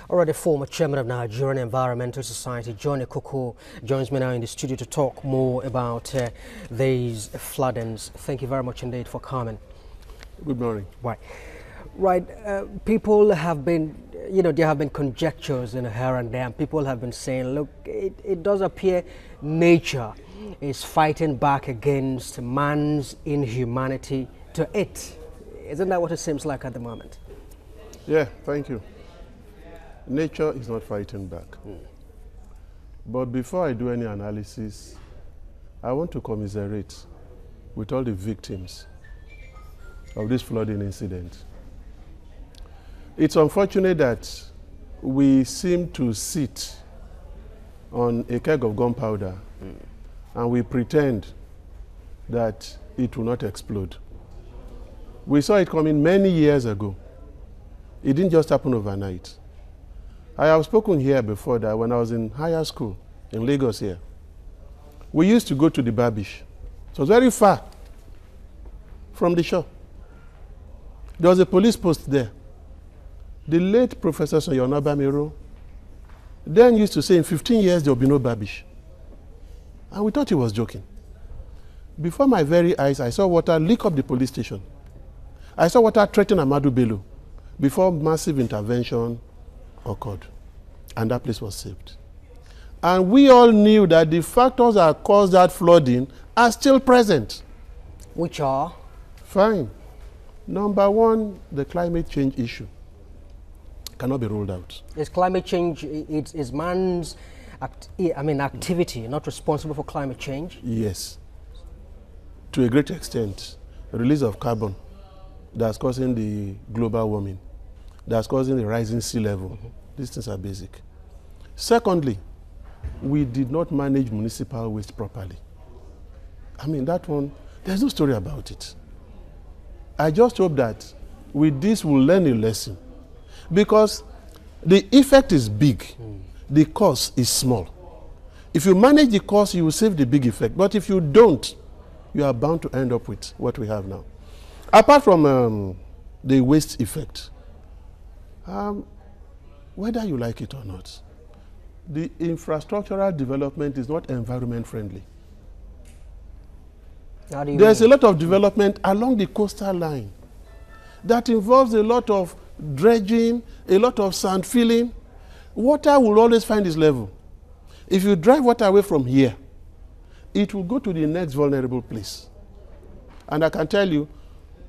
Already former chairman of Nigerian Environmental Society, John Ikoku, joins me now in the studio to talk more about these floodings. Thank you very much indeed for coming. Good morning. Right. People have been, there have been conjectures in here and there, and people have been saying, look, it does appear nature is fighting back against man's inhumanity to it. Isn't that what it seems like at the moment? Yeah, thank you. Nature is not fighting back. But before I do any analysis, I want to commiserate with all the victims of this flooding incident. It's unfortunate that we seem to sit on a keg of gunpowder and we pretend that it will not explode. We saw it coming many years ago. It didn't just happen overnight. I have spoken here before that when I was in higher school in Lagos here, we used to go to the Babish. It was very far from the shore. There was a police post there. The late Professor Bamiro then used to say in 15 years there will be no Babish. And we thought he was joking. Before my very eyes, I saw water leak up the police station. I saw water threaten Amadu Bello before massive intervention occurred. And that place was saved. And we all knew that the factors that caused that flooding are still present. Which are? Fine. Number one, the climate change issue cannot be ruled out. Is climate change, is man's activity not responsible for climate change? Yes. To a great extent, the release of carbon that's causing the global warming, that's causing the rising sea level. These things are basic. Secondly, we did not manage municipal waste properly. That one, there's no story about it. I just hope that with this we'll learn a lesson. Because the effect is big, the cause is small. If you manage the cause, you will save the big effect. But if you don't, you are bound to end up with what we have now. Apart from the waste effect, whether you like it or not, the infrastructural development is not environment friendly. There's a lot of development along the coastal line that involves a lot of dredging, a lot of sand filling. Water will always find its level. If you drive water away from here, it will go to the next vulnerable place. And I can tell you,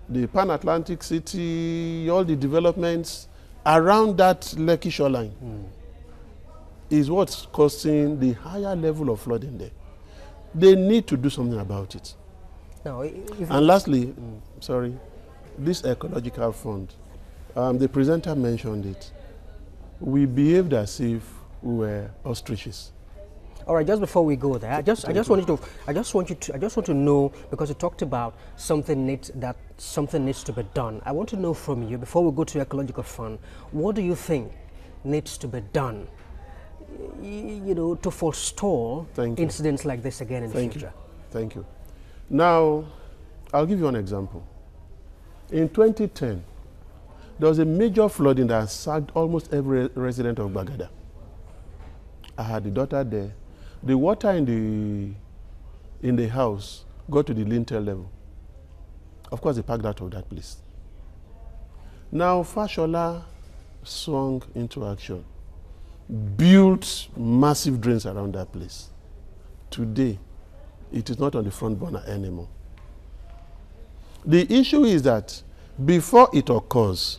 the Pan-Atlantic City, all the developments around that Lekki shoreline is what's causing the higher level of flooding there. They need to do something about it. No, and lastly, sorry, this ecological fund, the presenter mentioned it. We behaved as if we were ostriches. All right, just before we go there, I just want to know, because you talked about something needs to be done. I want to know from you, before we go to ecological fund, what do you think needs to be done, to forestall incidents like this again in the future? Thank you. Now, I'll give you an example. In 2010, there was a major flooding that sacked almost every resident of Bagada. I had a daughter there. The water in the house got to the lintel level. Of course, they packed out of that place. Now, Fashola swung into action, built massive drains around that place. Today, it is not on the front burner anymore. The issue is that before it occurs,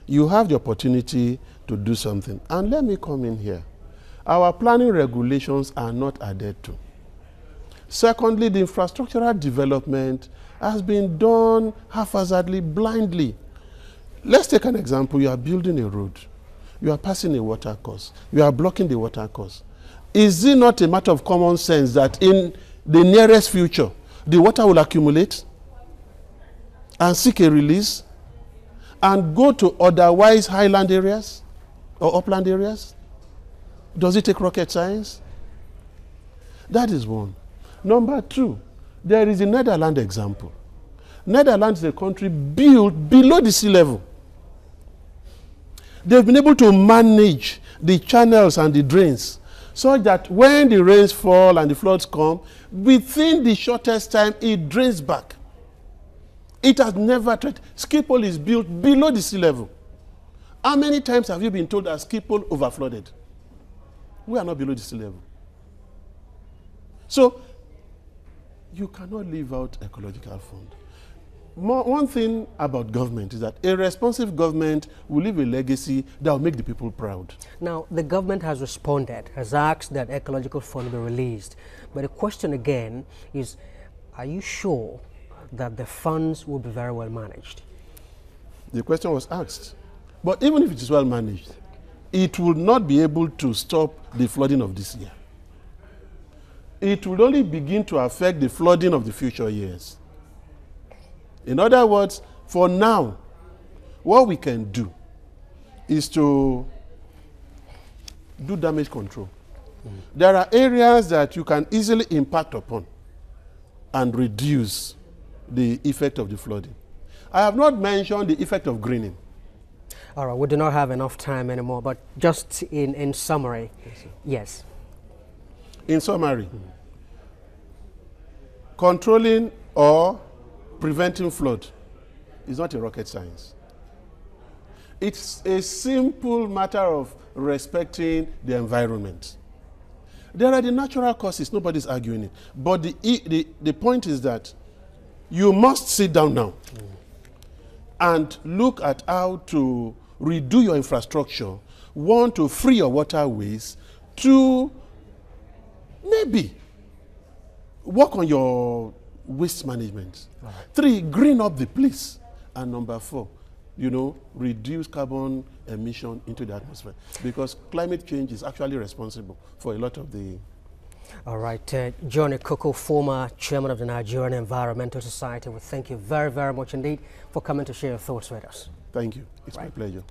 you have the opportunity to do something. And let me come in here. Our planning regulations are not adhered to. Secondly, the infrastructural development has been done haphazardly, blindly. Let's take an example. You are building a road. You are passing a water course. You are blocking the water course. Is it not a matter of common sense that in the nearest future, the water will accumulate and seek a release and go to otherwise highland areas or upland areas? Does it take rocket science? That is one. Number two, there is a Netherlands example. Netherlands is a country built below the sea level. They've been able to manage the channels and the drains so that when the rains fall and the floods come, within the shortest time, it drains back. It has never tried. Schiphol is built below the sea level. How many times have you been told that Schiphol overflooded? We are not below the sea level. So, you cannot leave out ecological fund. One thing about government is that a responsive government will leave a legacy that will make the people proud. Now, the government has responded, has asked that ecological fund be released. But the question again is, are you sure that the funds will be very well managed? The question was asked. But even if it is well managed, it will not be able to stop the flooding of this year. It will only begin to affect the flooding of the future years. In other words, for now, what we can do is to do damage control. There are areas that you can easily impact upon and reduce the effect of the flooding. I have not mentioned the effect of greening. All right, we do not have enough time anymore, but just in summary, yes. In summary, controlling or preventing flood is not a rocket science. It's a simple matter of respecting the environment. There are the natural causes, nobody's arguing it. But the point is that you must sit down now and look at how to redo your infrastructure. One, to free your waterways. Two, maybe work on your waste management. Right. Three, green up the place. And number four, reduce carbon emission into the atmosphere, because climate change is actually responsible for a lot of the... All right, John Ikoku, former chairman of the Nigerian Environmental Society, we thank you very, very much indeed for coming to share your thoughts with us. Thank you. It's my pleasure.